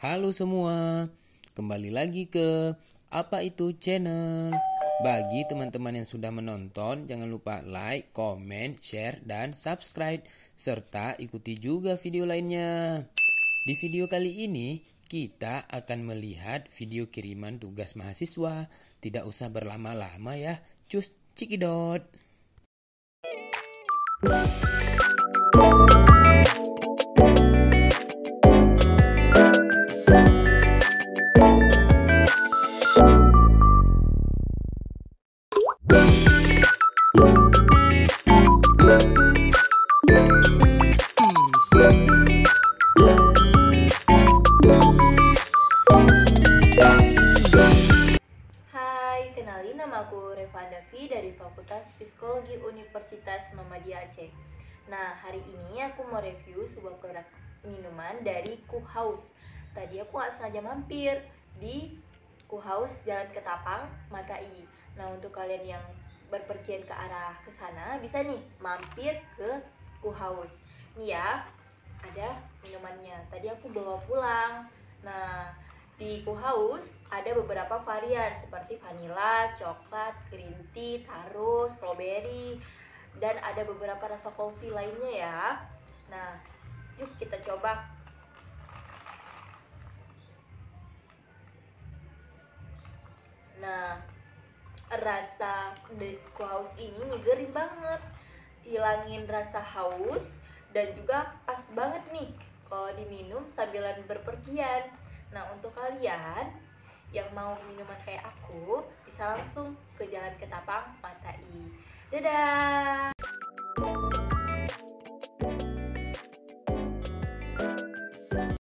Halo semua, kembali lagi ke Apa Itu Channel. Bagi teman-teman yang sudah menonton, jangan lupa like, comment, share, dan subscribe. Serta ikuti juga video lainnya. Di video kali ini, kita akan melihat video kiriman tugas mahasiswa. Tidak usah berlama-lama ya, cus cikidot. Hai, kenalin nama aku Reva Davi dari Fakultas Psikologi Universitas Muhammadiyah Aceh. Nah, hari ini aku mau review sebuah produk minuman dari Kuhaus. Tadi aku gak sengaja mampir di Kuhaus Jalan Ketapang, Matai. Nah, untuk kalian yang berpergian ke arah ke sana, bisa nih mampir ke Kuhaus. Nih ya, ada minumannya. Tadi aku bawa pulang. Nah, di Kuhaus ada beberapa varian seperti vanila, coklat, green tea, taro, strawberry, dan ada beberapa rasa kopi lainnya ya. Nah, yuk kita coba. Nah, rasa dari Kuhaus ini nyegerin banget, hilangin rasa haus, dan juga pas banget nih kalau diminum sambilan berpergian. Nah, untuk kalian yang mau minuman kayak aku, bisa langsung ke Jalan Ketapang, Matai. Dadah!